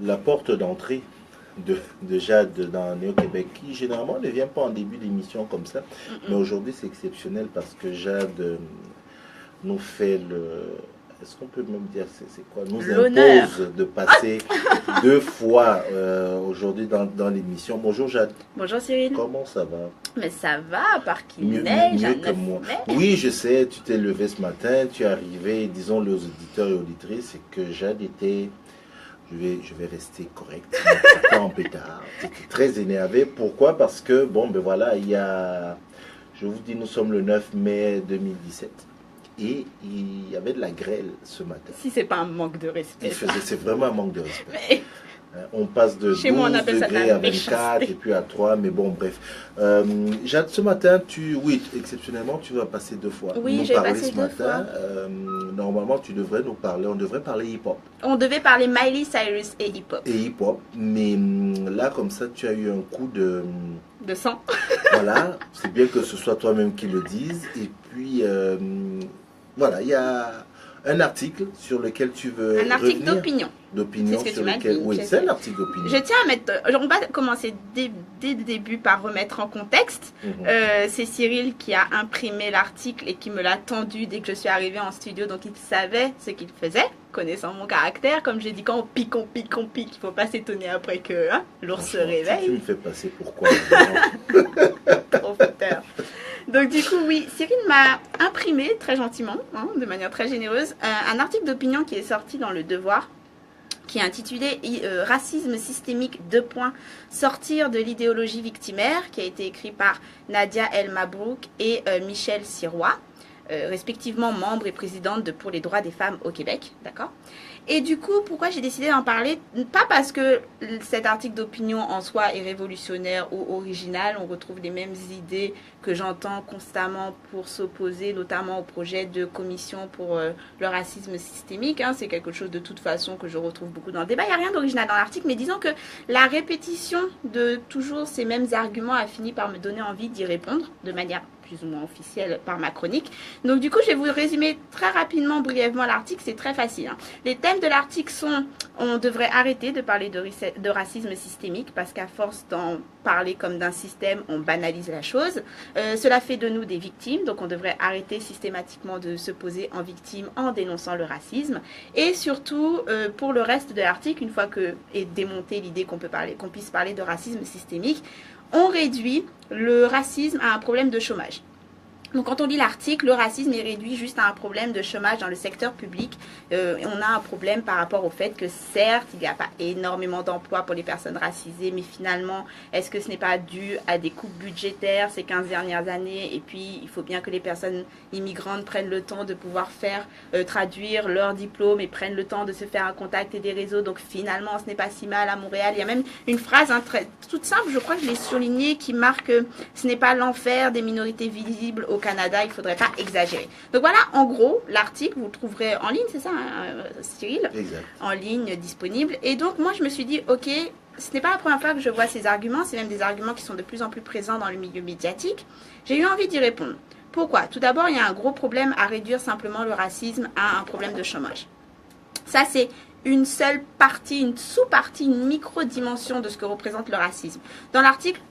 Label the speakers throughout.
Speaker 1: La porte d'entrée de Jade dans Néo-Québec, qui généralement ne vient pas en début d'émission comme ça, mais aujourd'hui c'est exceptionnel parce que Jade nous fait est-ce qu'on peut même dire c'est quoi, nous impose de passer 2 fois aujourd'hui dans l'émission. Bonjour Jade.
Speaker 2: Bonjour Cyril.
Speaker 1: Comment ça va?
Speaker 2: Mais ça va, par qu'il neige.
Speaker 1: Mieux que moi. Oui, je sais, tu t'es levé ce matin, tu es arrivé, disons-le aux auditeurs et auditrices, c'est que Jade était... Je vais rester correct. C'était en pétard. J'étais très énervé. Pourquoi? Parce que, bon, ben voilà, je vous dis, nous sommes le 9 mai 2017. Et il y avait de la grêle ce matin.
Speaker 2: Si c'est pas un manque de respect.
Speaker 1: C'est vraiment un manque de respect. On passe de 12 degrés à 24 et puis à 3, mais bon, bref. Jade, ce matin, exceptionnellement, tu vas passer 2 fois.
Speaker 2: Oui, j'ai passé 2 fois.
Speaker 1: Normalement, on devrait parler hip-hop.
Speaker 2: On devait parler Miley Cyrus et hip-hop.
Speaker 1: Mais là, comme ça, tu as eu un coup de
Speaker 2: sang.
Speaker 1: Voilà, c'est bien que ce soit toi-même qui le dise. Et puis, voilà, il y a un article sur lequel tu veux
Speaker 2: Un article d'opinion.
Speaker 1: C'est
Speaker 2: ce que tu m'as dit.
Speaker 1: Oui, c'est un article d'opinion.
Speaker 2: Je tiens à mettre... On va commencer dès le début par remettre en contexte. C'est Cyril qui a imprimé l'article et qui me l'a tendu dès que je suis arrivée en studio. Donc, il savait ce qu'il faisait, connaissant mon caractère. Comme j'ai dit, quand on pique. Il ne faut pas s'étonner après que l'ours se réveille.
Speaker 1: Tu me fais passer pourquoi?
Speaker 2: Trop flatteur. Donc du coup, oui, Cyril m'a imprimé très gentiment, de manière très généreuse, un article d'opinion qui est sorti dans Le Devoir, qui est intitulé « Racisme systémique, : sortir de l'idéologie victimaire », qui a été écrit par Nadia El Mabrouk et Michel Sirois, respectivement membres et présidentes de Pour les droits des femmes au Québec, d'accord ? Et du coup, pourquoi j'ai décidé d'en parler? Pas parce que cet article d'opinion en soi est révolutionnaire ou original, on retrouve les mêmes idées que j'entends constamment pour s'opposer notamment au projet de commission pour le racisme systémique. C'est quelque chose de toute façon que je retrouve beaucoup dans le débat. Il n'y a rien d'original dans l'article, mais disons que la répétition de toujours ces mêmes arguments a fini par me donner envie d'y répondre de manière plus ou moins officielle par ma chronique. Donc du coup, je vais vous résumer très rapidement, brièvement l'article, c'est très facile. Les thèmes de l'article sont: on devrait arrêter de parler de racisme systémique parce qu'à force d'en parler comme d'un système, on banalise la chose. Cela fait de nous des victimes, donc on devrait arrêter systématiquement de se poser en victime en dénonçant le racisme. Et surtout, pour le reste de l'article, une fois que est démontée l'idée qu'on puisse parler de racisme systémique, on réduit le racisme à un problème de chômage. Donc quand on lit l'article, le racisme est réduit juste à un problème de chômage dans le secteur public. On a un problème par rapport au fait que certes, il n'y a pas énormément d'emplois pour les personnes racisées, mais finalement, est-ce que ce n'est pas dû à des coupes budgétaires ces 15 dernières années? Et puis, il faut bien que les personnes immigrantes prennent le temps de pouvoir traduire leur diplôme et prennent le temps de se faire un contact et des réseaux. Donc finalement, ce n'est pas si mal à Montréal. Il y a même une phrase toute simple, je crois que je l'ai soulignée, qui marque ce n'est pas l'enfer des minorités visibles au Canada, il ne faudrait pas exagérer. Donc voilà, en gros, l'article, vous le trouverez en ligne, c'est ça, Cyril?
Speaker 1: Exact.
Speaker 2: En ligne, disponible. Et donc, moi, je me suis dit, ok, ce n'est pas la première fois que je vois ces arguments, c'est même des arguments qui sont de plus en plus présents dans le milieu médiatique. J'ai eu envie d'y répondre. Pourquoi? Tout d'abord, il y a un gros problème à réduire simplement le racisme à un problème de chômage. Ça, c'est une seule partie, une sous-partie, une micro-dimension de ce que représente le racisme. Dans l'article,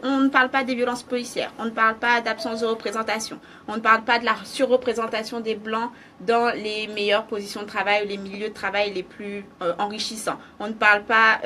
Speaker 2: on ne parle pas des violences policières, on ne parle pas d'absence de représentation, on ne parle pas de la surreprésentation des Blancs dans les meilleures positions de travail ou les milieux de travail les plus enrichissants. On ne parle pas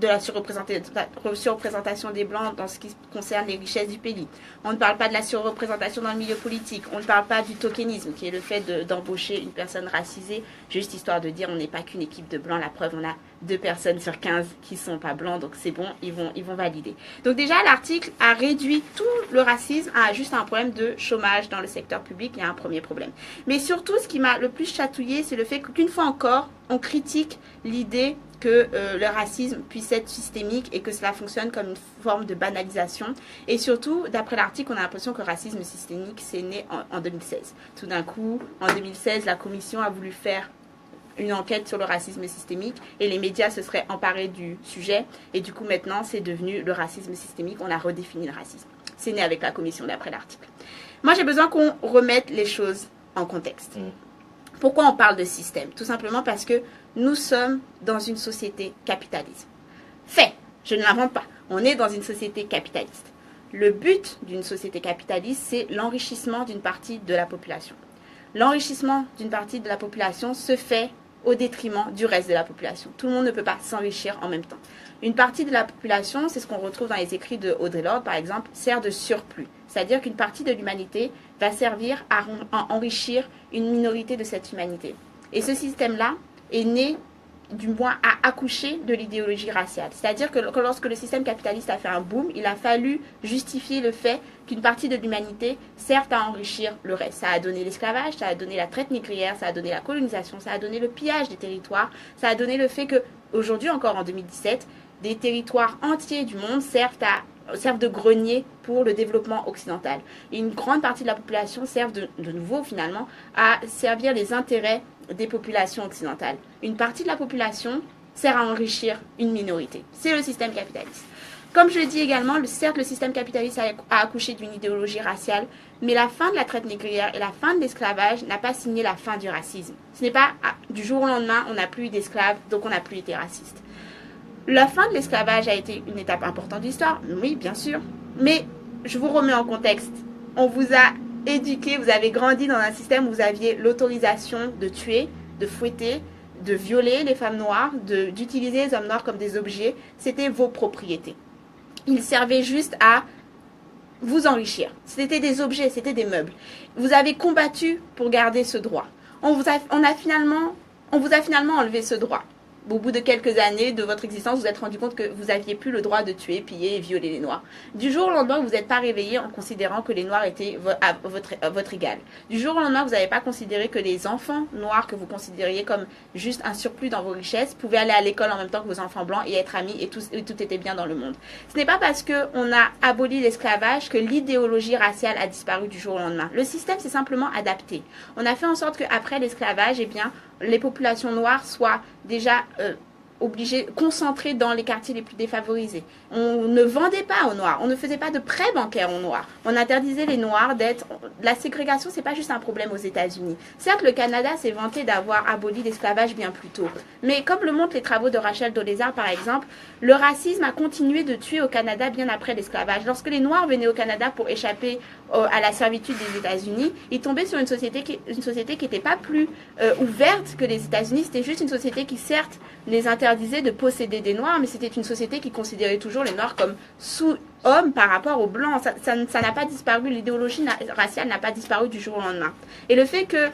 Speaker 2: de la surreprésentation des Blancs dans ce qui concerne les richesses du pays. On ne parle pas de la surreprésentation dans le milieu politique. On ne parle pas du tokenisme, qui est le fait d'embaucher une personne racisée, juste histoire de dire on n'est pas qu'une équipe de Blancs. La preuve, on a 2 personnes sur 15 qui ne sont pas Blancs, donc c'est bon, ils vont valider. Donc déjà, l'article a réduit tout le racisme à juste un problème de chômage dans le secteur public. Il y a un premier problème. Mais surtout, ce qui m'a le plus chatouillé, c'est le fait qu'une fois encore, on critique l'idée que le racisme puisse être systémique et que cela fonctionne comme une forme de banalisation. Et surtout, d'après l'article, on a l'impression que le racisme systémique, c'est né en 2016. Tout d'un coup, en 2016, la commission a voulu faire une enquête sur le racisme systémique et les médias se seraient emparés du sujet. Et du coup, maintenant, c'est devenu le racisme systémique. On a redéfini le racisme. C'est né avec la commission d'après l'article. Moi, j'ai besoin qu'on remette les choses en contexte. Pourquoi on parle de système? Tout simplement parce que nous sommes dans une société capitaliste. Fait, je ne l'invente pas. On est dans une société capitaliste. Le but d'une société capitaliste, c'est l'enrichissement d'une partie de la population. L'enrichissement d'une partie de la population se fait au détriment du reste de la population. Tout le monde ne peut pas s'enrichir en même temps. Une partie de la population, c'est ce qu'on retrouve dans les écrits de Audre Lorde, par exemple, sert de surplus. C'est-à-dire qu'une partie de l'humanité va servir à enrichir une minorité de cette humanité. Et ce système-là est né, du moins, à accoucher de l'idéologie raciale. C'est-à-dire que lorsque le système capitaliste a fait un boom, il a fallu justifier le fait qu'une partie de l'humanité serve à enrichir le reste. Ça a donné l'esclavage, ça a donné la traite négrière, ça a donné la colonisation, ça a donné le pillage des territoires, ça a donné le fait que, aujourd'hui encore en 2017, des territoires entiers du monde servent de grenier pour le développement occidental. Et une grande partie de la population servent de nouveau finalement à servir les intérêts des populations occidentales. Une partie de la population sert à enrichir une minorité. C'est le système capitaliste. Comme je le dis également, certes le système capitaliste a accouché d'une idéologie raciale, mais la fin de la traite négrière et la fin de l'esclavage n'a pas signé la fin du racisme. Ce n'est pas du jour au lendemain, on n'a plus eu d'esclaves, donc on n'a plus été raciste. La fin de l'esclavage a été une étape importante de l'histoire, oui, bien sûr. Mais je vous remets en contexte. On vous a éduqué, vous avez grandi dans un système où vous aviez l'autorisation de tuer, de fouetter, de violer les femmes noires, d'utiliser les hommes noirs comme des objets. C'était vos propriétés. Ils servaient juste à vous enrichir. C'était des objets, c'était des meubles. Vous avez combattu pour garder ce droit. On vous a finalement enlevé ce droit. Au bout de quelques années de votre existence, vous vous êtes rendu compte que vous n'aviez plus le droit de tuer, piller et violer les Noirs. Du jour au lendemain, vous n'êtes pas réveillé en considérant que les Noirs étaient votre égal. Du jour au lendemain, vous n'avez pas considéré que les enfants noirs que vous considériez comme juste un surplus dans vos richesses pouvaient aller à l'école en même temps que vos enfants blancs et être amis et tout était bien dans le monde. Ce n'est pas parce qu'on a aboli l'esclavage que l'idéologie raciale a disparu du jour au lendemain. Le système s'est simplement adapté. On a fait en sorte qu'après l'esclavage, eh bien, les populations noires soient déjà obligées, concentrées dans les quartiers les plus défavorisés. On ne vendait pas aux Noirs, on ne faisait pas de prêts bancaires aux Noirs. On interdisait les Noirs d'être... La ségrégation, c'est pas juste un problème aux États-Unis. Certes, le Canada s'est vanté d'avoir aboli l'esclavage bien plus tôt. Mais comme le montrent les travaux de Rachel Dolezal, par exemple, le racisme a continué de tuer au Canada bien après l'esclavage. Lorsque les Noirs venaient au Canada pour échapper à la servitude des États-Unis, ils tombaient sur une société qui n'était pas plus ouverte que les États-Unis. C'était juste une société qui, certes, les interdisait de posséder des Noirs, mais c'était une société qui considérait toujours les Noirs comme sous-hommes par rapport aux Blancs. Ça n'a pas disparu, l'idéologie raciale n'a pas disparu du jour au lendemain. Et le fait que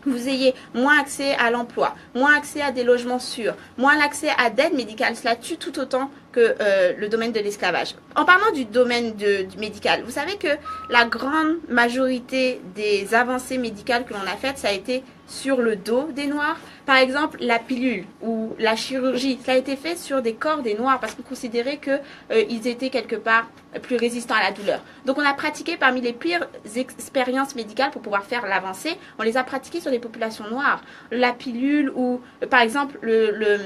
Speaker 2: vous ayez moins accès à l'emploi, moins accès à des logements sûrs, moins l'accès à d'aide médicale, cela tue tout autant que le domaine de l'esclavage. En parlant du domaine du médical, vous savez que la grande majorité des avancées médicales que l'on a faites, ça a été sur le dos des Noirs. Par exemple, la pilule ou la chirurgie, ça a été fait sur des corps des Noirs parce qu'on considérait qu'ils étaient quelque part plus résistants à la douleur. Donc on a pratiqué parmi les pires expériences médicales pour pouvoir faire l'avancée, on les a pratiquées sur les populations noires. La pilule ou par exemple le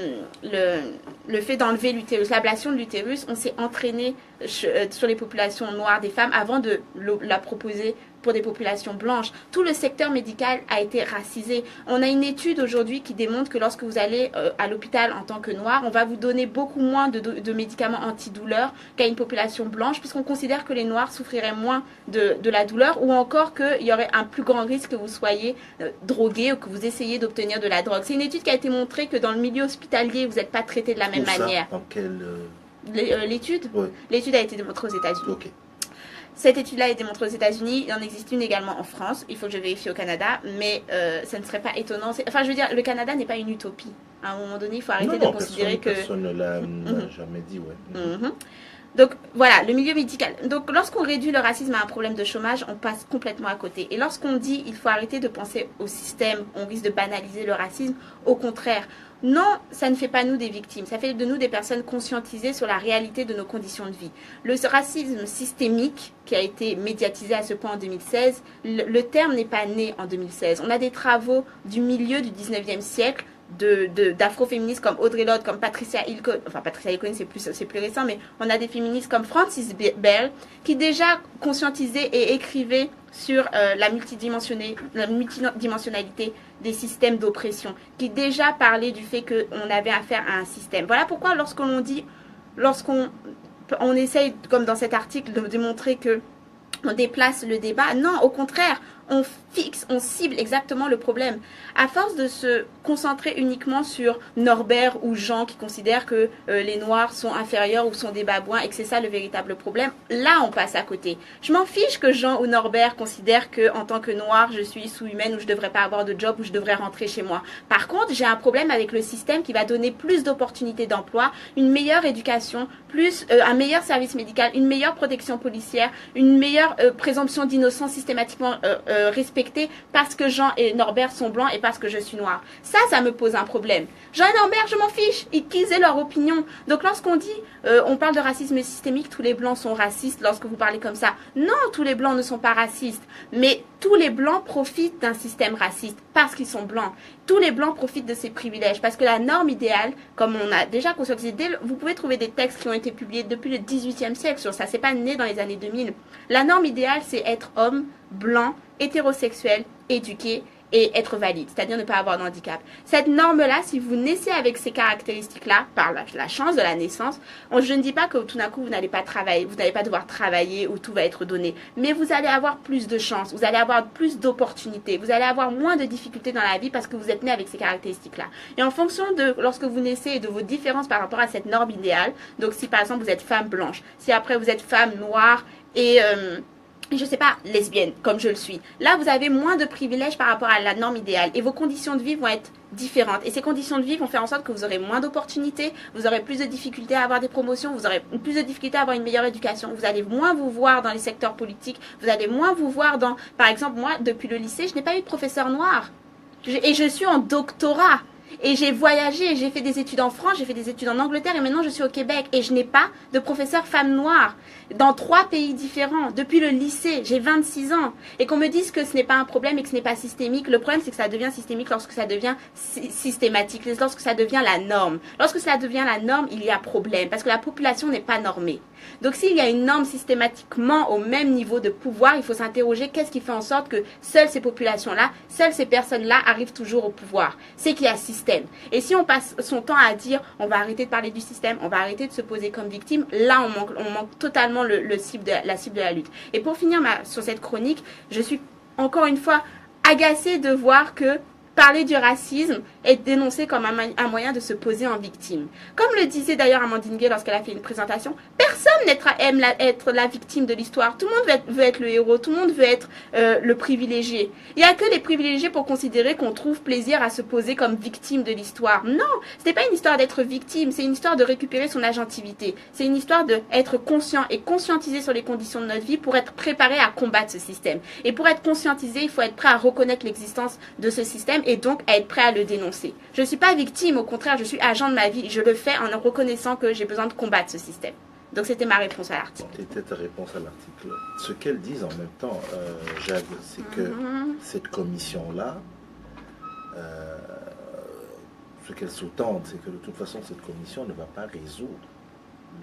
Speaker 2: fait d'enlever l'utérus, l'ablation de l'utérus, on s'est entraîné sur les populations noires des femmes avant de la proposer pour des populations blanches. Tout le secteur médical a été racisé. On a une étude aujourd'hui qui démontre que lorsque vous allez à l'hôpital en tant que noir, on va vous donner beaucoup moins de médicaments antidouleurs qu'à une population blanche, puisqu'on considère que les noirs souffriraient moins de la douleur, ou encore qu'il y aurait un plus grand risque que vous soyez drogué ou que vous essayiez d'obtenir de la drogue. C'est une étude qui a été montrée que dans le milieu hospitalier, vous n'êtes pas traité de la même manière.
Speaker 1: Dans quelle...
Speaker 2: L'étude
Speaker 1: Oui.
Speaker 2: L'étude a été démontrée aux États-Unis.
Speaker 1: Ok.
Speaker 2: Cette étude-là est démontrée aux États-Unis. Il en existe une également en France. Il faut que je vérifie au Canada. Mais ça ne serait pas étonnant. Enfin, je veux dire, le Canada n'est pas une utopie. À un moment donné, il faut arrêter de considérer que...
Speaker 1: personne ne l'a jamais dit, ouais.
Speaker 2: Donc, voilà, le milieu médical. Donc, lorsqu'on réduit le racisme à un problème de chômage, on passe complètement à côté. Et lorsqu'on dit il faut arrêter de penser au système, on risque de banaliser le racisme, au contraire. Non, ça ne fait pas nous des victimes, ça fait de nous des personnes conscientisées sur la réalité de nos conditions de vie. Le racisme systémique, qui a été médiatisé à ce point en 2016, le terme n'est pas né en 2016. On a des travaux du milieu du 19e siècle d'afroféministes comme Audre Lorde, comme Patricia Hill-Collins, enfin Patricia Hill-Collins c'est plus récent, mais on a des féministes comme Frances Bell qui déjà conscientisaient et écrivaient sur la multidimensionnalité des systèmes d'oppression, qui déjà parlaient du fait qu'on avait affaire à un système. Voilà pourquoi lorsqu'on essaye, comme dans cet article, de démontrer que on déplace le débat, non, au contraire, on cible exactement le problème. À force de se concentrer uniquement sur Norbert ou Jean qui considèrent que les Noirs sont inférieurs ou sont des babouins et que c'est ça le véritable problème, là on passe à côté. Je m'en fiche que Jean ou Norbert considèrent que en tant que Noir, je suis sous-humaine ou je devrais pas avoir de job ou je devrais rentrer chez moi. Par contre, j'ai un problème avec le système qui va donner plus d'opportunités d'emploi, une meilleure éducation, un meilleur service médical, une meilleure protection policière, une meilleure présomption d'innocence systématiquement respectée parce que Jean et Norbert sont blancs et parce que je suis noire. Ça me pose un problème. Jean et Norbert, je m'en fiche, qu'ils aient leur opinion. Donc lorsqu'on dit, on parle de racisme systémique, tous les blancs sont racistes, lorsque vous parlez comme ça, non, tous les blancs ne sont pas racistes, mais tous les blancs profitent d'un système raciste parce qu'ils sont blancs. Tous les blancs profitent de ces privilèges parce que la norme idéale, comme on a déjà conscientisé, vous pouvez trouver des textes qui ont été publiés depuis le XVIIIe siècle sur ça, c'est pas né dans les années 2000. La norme idéale, c'est être homme, blanc, hétérosexuel, éduqué et être valide, c'est-à-dire ne pas avoir de handicap. Cette norme-là, si vous naissez avec ces caractéristiques-là, par la chance de la naissance, je ne dis pas que tout d'un coup, vous n'allez pas travailler, vous n'allez pas devoir travailler ou tout va être donné, mais vous allez avoir plus de chance, vous allez avoir plus d'opportunités, vous allez avoir moins de difficultés dans la vie parce que vous êtes né avec ces caractéristiques-là. Et en fonction de, lorsque vous naissez et de vos différences par rapport à cette norme idéale, donc si par exemple vous êtes femme blanche, si après vous êtes femme noire et je sais pas, lesbienne, comme je le suis. Là, vous avez moins de privilèges par rapport à la norme idéale et vos conditions de vie vont être différentes. Et ces conditions de vie vont faire en sorte que vous aurez moins d'opportunités, vous aurez plus de difficultés à avoir des promotions, vous aurez plus de difficultés à avoir une meilleure éducation, vous allez moins vous voir dans les secteurs politiques, vous allez moins vous voir dans... Par exemple, moi, depuis le lycée, je n'ai pas eu de professeur noir. Et je suis en doctorat. Et j'ai voyagé, j'ai fait des études en France, j'ai fait des études en Angleterre et maintenant je suis au Québec. Et je n'ai pas de professeur femme noire dans 3 pays différents. Depuis le lycée, j'ai 26 ans. Et qu'on me dise que ce n'est pas un problème et que ce n'est pas systémique. Le problème, c'est que ça devient systémique lorsque ça devient systématique, lorsque ça devient la norme. Lorsque cela devient la norme, il y a problème parce que la population n'est pas normée. Donc s'il y a une norme systématiquement au même niveau de pouvoir, il faut s'interroger qu'est-ce qui fait en sorte que seules ces populations-là, seules ces personnes-là arrivent toujours au pouvoir. C'est qu'il y a système. Et si on passe son temps à dire on va arrêter de parler du système, on va arrêter de se poser comme victime, là on manque totalement la cible de la lutte. Et pour finir sur cette chronique, je suis encore une fois agacée de voir que parler du racisme est dénoncé comme un moyen de se poser en victime. Comme le disait d'ailleurs Amandine Gay lorsqu'elle a fait une présentation, personne aime être la victime de l'histoire. Tout le monde veut être le héros, tout le monde veut être le privilégié. Il n'y a que les privilégiés pour considérer qu'on trouve plaisir à se poser comme victime de l'histoire. Non, ce n'est pas une histoire d'être victime, c'est une histoire de récupérer son agentivité. C'est une histoire d'être conscient et conscientisé sur les conditions de notre vie pour être préparé à combattre ce système. Et pour être conscientisé, il faut être prêt à reconnaître l'existence de ce système et donc à être prêt à le dénoncer. Je ne suis pas victime, au contraire, je suis agent de ma vie. Je le fais en reconnaissant que j'ai besoin de combattre ce système. Donc c'était ma réponse à l'article.
Speaker 1: C'était ta réponse à l'article. Ce qu'elles disent en même temps, Jade, c'est que cette commission-là, ce qu'elle sous-tendent, c'est que de toute façon, cette commission ne va pas résoudre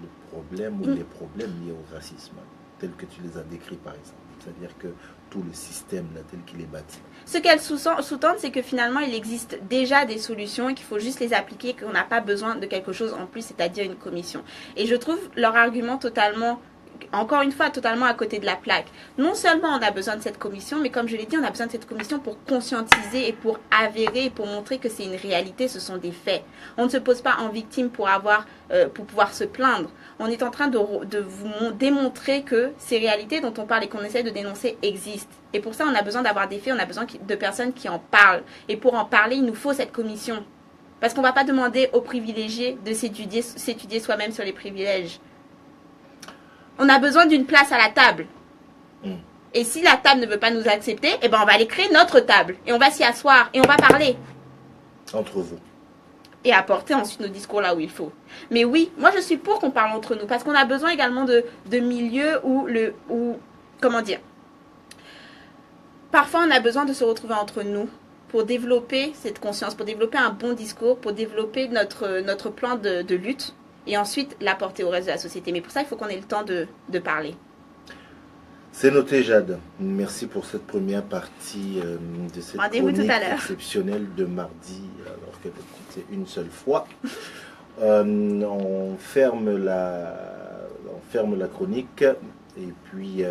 Speaker 1: le problème ou les problèmes liés au racisme, tels que tu les as décrits par exemple. C'est-à-dire que tout le système là, tel qu'il est bâti.
Speaker 2: Ce qu'elle sous-tend, c'est que finalement, il existe déjà des solutions et qu'il faut juste les appliquer, qu'on n'a pas besoin de quelque chose en plus, c'est-à-dire une commission. Et je trouve leur argument totalement, encore une fois, totalement à côté de la plaque. Non seulement on a besoin de cette commission, mais comme je l'ai dit, on a besoin de cette commission pour conscientiser et pour avérer et pour montrer que c'est une réalité, ce sont des faits. On ne se pose pas en victime pour pouvoir se plaindre. On est en train de vous démontrer que ces réalités dont on parle et qu'on essaie de dénoncer existent. Et pour ça, on a besoin d'avoir des faits, on a besoin de personnes qui en parlent. Et pour en parler, il nous faut cette commission. Parce qu'on ne va pas demander aux privilégiés de s'étudier soi-même sur les privilèges. On a besoin d'une place à la table. Et si la table ne veut pas nous accepter, eh ben on va aller créer notre table. Et on va s'y asseoir et on va parler.
Speaker 1: Entre vous.
Speaker 2: Et apporter ensuite nos discours là où il faut. Mais oui, moi je suis pour qu'on parle entre nous. Parce qu'on a besoin également de milieux où, comment dire, parfois on a besoin de se retrouver entre nous pour développer cette conscience, pour développer un bon discours, pour développer notre plan de lutte et ensuite l'apporter au reste de la société. Mais pour ça, il faut qu'on ait le temps de parler.
Speaker 1: C'est noté, Jade. Merci pour cette première partie de cette chronique exceptionnelle de mardi, alors que c'est une seule fois. On ferme la chronique et puis...